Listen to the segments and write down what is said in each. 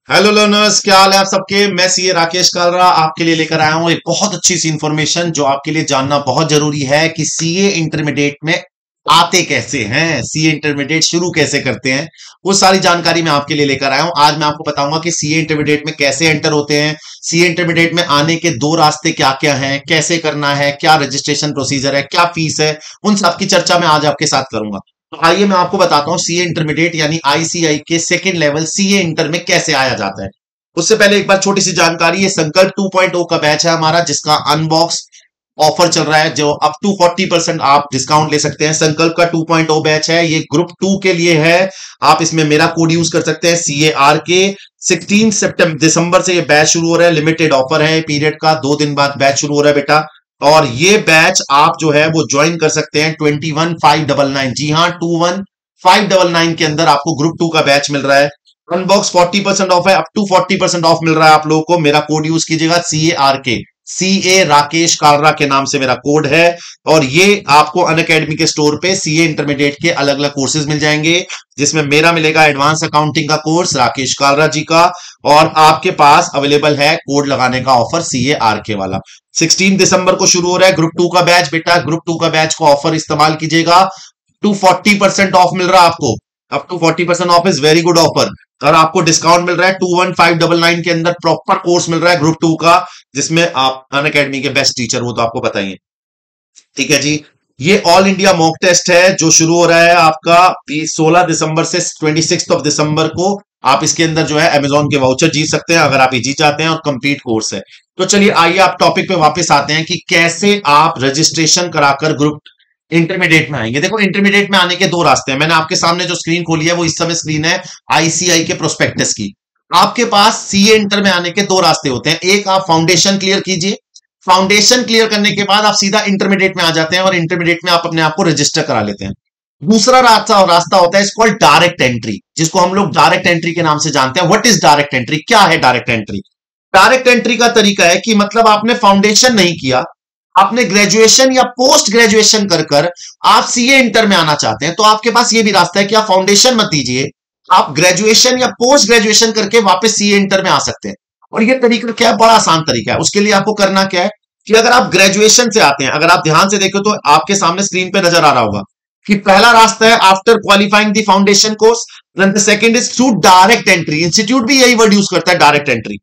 Hello learners, क्या हाल है आप सबके। मैं सीए राकेश कालरा आपके लिए लेकर आया हूं एक बहुत अच्छी सी इंफॉर्मेशन जो आपके लिए जानना बहुत जरूरी है कि सीए इंटरमीडिएट में आते कैसे हैं, सीए इंटरमीडिएट शुरू कैसे करते हैं। वो सारी जानकारी मैं आपके लिए लेकर आया हूं। आज मैं आपको बताऊंगा कि सीए इंटरमीडिएट में कैसे एंटर होते हैं, सीए इंटरमीडिएट में आने के दो रास्ते क्या क्या हैं, कैसे करना है, क्या रजिस्ट्रेशन प्रोसीजर है, क्या फीस है, उन सब की चर्चा मैं आज आपके साथ करूंगा। तो आइए मैं आपको बताता हूं सीए इंटरमीडिएट यानी आईसीआई के सेकंड लेवल सीए इंटर में कैसे आया जाता है। उससे पहले एक बार छोटी सी जानकारी, ये संकल्प 2.0 का बैच है हमारा, जिसका अनबॉक्स ऑफर चल रहा है, जो अप टू 40% आप डिस्काउंट ले सकते हैं। संकल्प का 2.0 बैच है, ये ग्रुप 2 के लिए है। आप इसमें मेरा कोड यूज कर सकते हैं CAR के। 16 सितंबर दिसंबर से ये बैच शुरू हो रहा है, लिमिटेड ऑफर है पीरियड का, 2 दिन बाद बैच शुरू हो रहा है बेटा। और ये बैच आप जो है वो ज्वाइन कर सकते हैं 21,599। जी हाँ, 21,599 के अंदर आपको ग्रुप 2 का बैच मिल रहा है। अनबॉक्स 40% ऑफ है, अप टू 40% ऑफ मिल रहा है आप लोगों को। मेरा कोड यूज कीजिएगा CARK, CA राकेश कालरा के नाम से मेरा कोड है। और ये आपको अनअकैडमी के स्टोर पे सीए इंटरमीडिएट के अलग अलग कोर्सेज मिल जाएंगे, जिसमें मेरा मिलेगा एडवांस अकाउंटिंग का कोर्स राकेश कालरा जी का, और आपके पास अवेलेबल है कोड लगाने का ऑफर CARK वाला। 16 दिसंबर को शुरू हो रहा है ग्रुप 2 का बैच बेटा। ग्रुप 2 का बैच को ऑफर इस्तेमाल कीजिएगा, टू 40% ऑफ मिल रहा है आपको। Up to 40% off is very good offer. और आपको डिस्काउंट मिल रहा है 21,599 के अंदर प्रॉपर कोर्स मिल रहा है ग्रुप 2 का, जिसमें आप अनअकैडमी के बेस्ट टीचर वो तो आपको बताइए। ठीक है जी। ये ऑल इंडिया मॉक टेस्ट है जो शुरू हो रहा है आपका 16 दिसंबर से 26 ऑफ दिसंबर को। आप इसके अंदर जो है अमेजोन के वाउचर जीत सकते हैं अगर आप ये जीत जाते हैं, और कंप्लीट कोर्स है। तो चलिए आइए आप टॉपिक पे वापस आते हैं कि कैसे आप रजिस्ट्रेशन कराकर ग्रुप इंटरमीडिएट में आएंगे। देखो, इंटरमीडिएट में आने के दो रास्ते हैं। मैंने आपके सामने जो स्क्रीन खोली है वो इस समय स्क्रीन है आईसीआई के प्रोस्पेक्टस की। आपके पास सीए इंटर में आने के दो रास्ते होते हैं। एक, आप फाउंडेशन क्लियर कीजिए, फाउंडेशन क्लियर करने के बाद आप सीधा इंटरमीडिएट में आ जाते हैं और इंटरमीडिएट में आप अपने आप को रजिस्टर करा लेते हैं। दूसरा रास्ता होता है इसको डायरेक्ट एंट्री, जिसको हम लोग डायरेक्ट एंट्री के नाम से जानते हैं। व्हाट इज डायरेक्ट एंट्री, क्या है डायरेक्ट एंट्री? डायरेक्ट एंट्री का तरीका है कि मतलब आपने फाउंडेशन नहीं किया, आपने ग्रेजुएशन या पोस्ट ग्रेजुएशन कर कर आप सीए इंटर में आना चाहते हैं, तो आपके पास ये भी रास्ता है कि आप फाउंडेशन मत दीजिए, आप ग्रेजुएशन या पोस्ट ग्रेजुएशन करके वापस सीए इंटर में आ सकते हैं। और ये तरीका क्या है? बड़ा आसान तरीका है। उसके लिए आपको करना क्या है कि अगर आप ग्रेजुएशन से आते हैं, अगर आप ध्यान से देखो तो आपके सामने स्क्रीन पे नजर आ रहा होगा कि पहला रास्ता है after qualifying the foundation course, then the second is through direct entry. Institute भी यही वर्ड यूज करता है, डायरेक्ट एंट्री।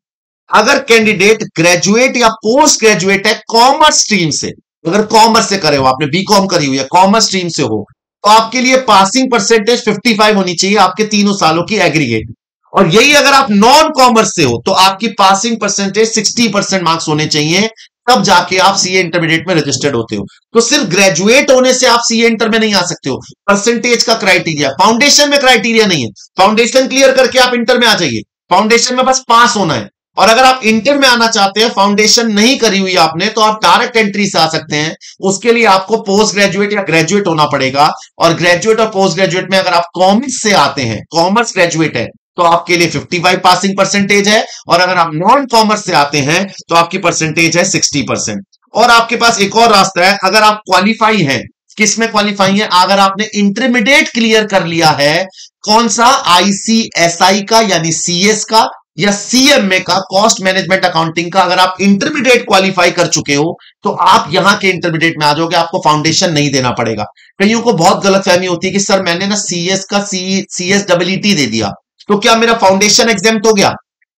अगर कैंडिडेट ग्रेजुएट या पोस्ट ग्रेजुएट है कॉमर्स स्ट्रीम से, अगर कॉमर्स से करे हो, आपने बीकॉम करी हुई है, कॉमर्स स्ट्रीम से हो, तो आपके लिए पासिंग परसेंटेज 55 होनी चाहिए आपके तीनों सालों की एग्रीगेट। और यही अगर आप नॉन कॉमर्स से हो तो आपकी पासिंग परसेंटेज 60% मार्क्स होने चाहिए, तब जाके आप सीए इंटरमीडिएट में रजिस्टर्ड होते हो। तो सिर्फ ग्रेजुएट होने से आप सीए इंटर में नहीं आ सकते हो, परसेंटेज का क्राइटेरिया, फाउंडेशन में क्राइटेरिया नहीं है। फाउंडेशन क्लियर करके आप इंटर में आ जाइए, फाउंडेशन में बस पास होना है। और अगर आप इंटर में आना चाहते हैं, फाउंडेशन नहीं करी हुई आपने, तो आप डायरेक्ट एंट्री से आ सकते हैं। उसके लिए आपको पोस्ट ग्रेजुएट या ग्रेजुएट होना पड़ेगा। और ग्रेजुएट और पोस्ट ग्रेजुएट में अगर आप कॉमर्स से आते हैं, कॉमर्स ग्रेजुएट है, तो आपके लिए 55 पासिंग परसेंटेज है। और अगर आप नॉन कॉमर्स से आते हैं तो आपकी परसेंटेज है 60%। और आपके पास एक और रास्ता है, अगर आप क्वालिफाई हैं, किसमें क्वालिफाई है? अगर आपने इंटरमीडिएट क्लियर कर लिया है, कौन सा? आईसीएसआई का यानी सीएस का, या सीएमए का, कॉस्ट मैनेजमेंट अकाउंटिंग का। अगर आप इंटरमीडिएट क्वालिफाई कर चुके हो तो आप यहां के इंटरमीडिएट में आ जाओगे, आपको फाउंडेशन नहीं देना पड़ेगा। कईयों को बहुत गलतफहमी होती है कि सर मैंने ना सीएस का CSEE दे दिया, तो क्या मेरा फाउंडेशन एग्जाम्प्ट हो गया,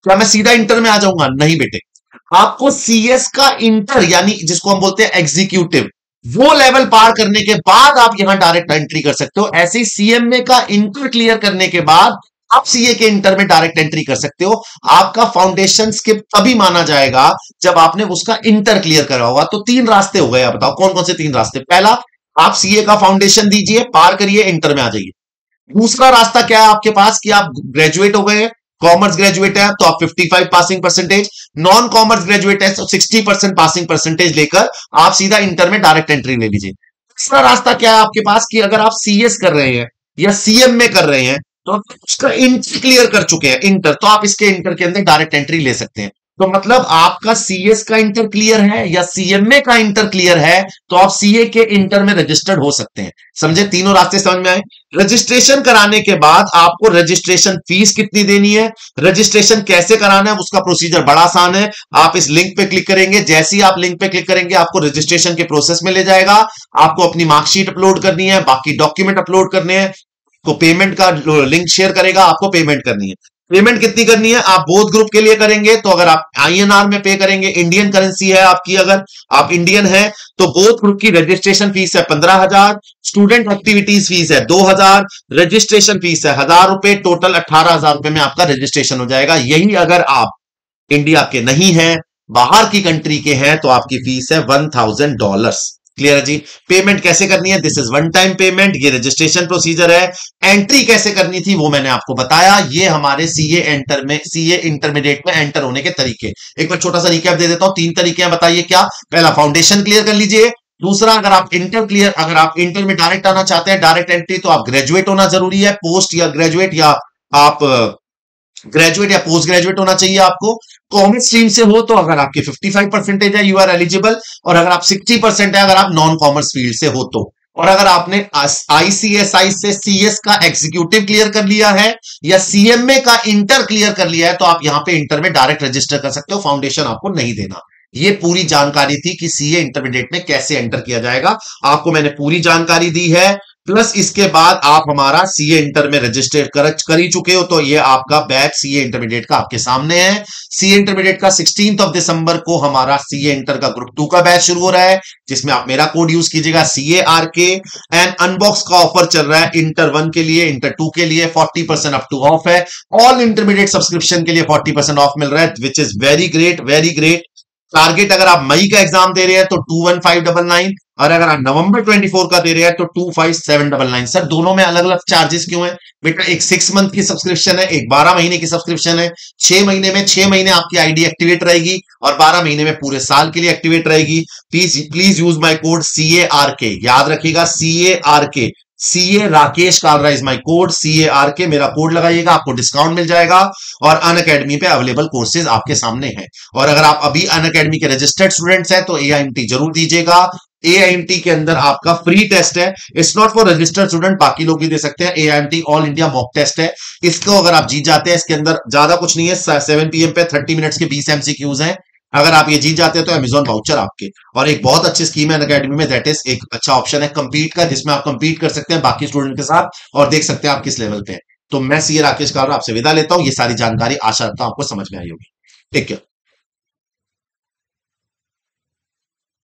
क्या मैं सीधा इंटर में आ जाऊंगा? नहीं बेटे, आपको सीएस का इंटर यानी जिसको हम बोलते हैं एग्जीक्यूटिव, वो लेवल पार करने के बाद आप यहां डायरेक्ट एंट्री कर सकते हो। ऐसे ही सीएमए का इंटर क्लियर करने के बाद आप सीए के इंटर में डायरेक्ट एंट्री कर सकते हो। आपका फाउंडेशन स्किप तभी माना जाएगा जब आपने उसका इंटर क्लियर करा होगा। तो तीन रास्ते हो गए, आप बताओ कौन कौन से तीन रास्ते? पहला, आप सीए का फाउंडेशन दीजिए, पार करिए, इंटर में आ जाइए। दूसरा रास्ता क्या है आपके पास कि आप ग्रेजुएट हो गए, कॉमर्स ग्रेजुएट है तो आप 55 passing percentage, non commerce graduate है तो 60% पासिंग परसेंटेज लेकर आप सीधा इंटर में डायरेक्ट एंट्री ले लीजिए। तीसरा रास्ता क्या है आपके पास कि अगर आप सीएस कर रहे हैं या सीएम में कर रहे हैं, तो आप उसका इंटर क्लियर कर चुके हैं, इंटर, तो आप इसके इंटर के अंदर डायरेक्ट एंट्री ले सकते हैं। तो मतलब आपका सीएस का इंटर क्लियर है या सीएमए का इंटर क्लियर है, तो आप सीए के इंटर में रजिस्टर्ड हो सकते हैं। समझे? तीनों रास्ते समझ में आए। रजिस्ट्रेशन कराने के बाद आपको रजिस्ट्रेशन फीस कितनी देनी है, रजिस्ट्रेशन कैसे कराना है, उसका प्रोसीजर बड़ा आसान है। आप इस लिंक पे क्लिक करेंगे, जैसे ही आप लिंक पे क्लिक करेंगे आपको रजिस्ट्रेशन के प्रोसेस में ले जाएगा। आपको अपनी मार्कशीट अपलोड करनी है, बाकी डॉक्यूमेंट अपलोड करने हैं, तो पेमेंट का लिंक शेयर करेगा, आपको पेमेंट करनी है। पेमेंट कितनी करनी है? आप बोथ ग्रुप के लिए करेंगे तो अगर आप आईएनआर में पे करेंगे, इंडियन करेंसी है आपकी, अगर आप इंडियन है तो बोथ ग्रुप की रजिस्ट्रेशन फीस है 15,000, स्टूडेंट एक्टिविटीज फीस है 2,000, रजिस्ट्रेशन फीस है 1,000 रुपए, टोटल 18,000 रुपए में आपका रजिस्ट्रेशन हो जाएगा। यही अगर आप इंडिया के नहीं हैं, बाहर की कंट्री के हैं, तो आपकी फीस है $1,000। क्लियर है जी? पेमेंट कैसे करनी है? This is one time payment. ये रजिस्ट्रेशन प्रोसीजर है। एंट्री कैसे करनी थी वो मैंने आपको बताया। ये हमारे सीए इंटरमीडिएट में एंटर होने के तरीके। एक बार छोटा सा रिकैप दे देता हूं। 3 तरीके हैं, बताइए क्या? पहला, फाउंडेशन क्लियर कर लीजिए। दूसरा, अगर आप इंटर में डायरेक्ट आना चाहते हैं, डायरेक्ट एंट्री, तो आप ग्रेजुएट होना जरूरी है, पोस्ट या ग्रेजुएट, या आप ग्रेजुएट या पोस्ट ग्रेजुएट होना चाहिए आपको। कॉमर्स स्ट्रीम से हो तो अगर आपके 55% है, यू आर एलिजिबल। और अगर आप 60% है, अगर आप नॉन कॉमर्स फील्ड से हो तो। और अगर आपने आईसीएसआई से सीएस का एग्जीक्यूटिव क्लियर कर लिया है या सीएमए का इंटर क्लियर कर लिया है, तो आप यहां पे इंटर में डायरेक्ट रजिस्टर कर सकते हो, फाउंडेशन आपको नहीं देना। ये पूरी जानकारी थी कि सीए इंटरमीडिएट में कैसे एंटर किया जाएगा। आपको मैंने पूरी जानकारी दी है, प्लस इसके बाद आप हमारा सीए इंटर में रजिस्टर कर ही चुके हो, तो ये आपका बैच सीए इंटरमीडिएट का आपके सामने है। सीए इंटरमीडिएट का 16 दिसंबर को हमारा सीए इंटर का ग्रुप 2 का बैच शुरू हो रहा है, जिसमें आप मेरा कोड यूज कीजिएगा CARK। एंड अनबॉक्स का ऑफर चल रहा है इंटर 1 के लिए, इंटर 2 के लिए 40% अप टू ऑफ है। ऑल इंटरमीडिएट सब्सक्रिप्शन के लिए 40% ऑफ मिल रहा है, which is very great, very great. Target अगर आप मई का एग्जाम दे रहे हैं तो 21599, और अगर आप नवंबर 24 का दे रहे हैं तो 25799। सर दोनों में अलग अलग चार्जेस क्यों है? बेटा एक 6 मंथ की सब्सक्रिप्शन है, एक 12 महीने की सब्सक्रिप्शन है। 6 महीने में 6 महीने आपकी आईडी एक्टिवेट रहेगी और 12 महीने में पूरे साल के लिए एक्टिवेट रहेगी। Please use my code CARK, याद रखिएगा CARK, CA Rakesh Kalra is my code, CARK मेरा कोड लगाइएगा, आपको डिस्काउंट मिल जाएगा। और अनअकैडमी पे अवेलेबल कोर्सेज आपके सामने हैं। और अगर आप अभी अनअकैडमी के रजिस्टर्ड स्टूडेंट्स हैं तो AIMT जरूर दीजिएगा। AIMT के अंदर आपका फ्री टेस्ट है, it's not for registered student, बाकी लोग भी दे सकते हैं। AIMT all India mock test है, इसको अगर आप जीत जाते हैं, इसके अंदर ज्यादा कुछ नहीं है, 7 PM पे 30 मिनट्स के 20 MCQs हैं। अगर आप ये जीत जाते हैं तो अमेजॉन वाउचर आपके। और एक बहुत अच्छी स्कीम है अनअकैडमी में, दैट इज एक अच्छा ऑप्शन है कम्पीट का, जिसमें आप कम्पीट कर सकते हैं बाकी स्टूडेंट के साथ और देख सकते हैं आप किस लेवल पे हैं। तो मैं CA राकेश कालरा आपसे विदा लेता हूं। ये सारी जानकारी आशा रखता हूं आपको समझ में आई होगी। Take care.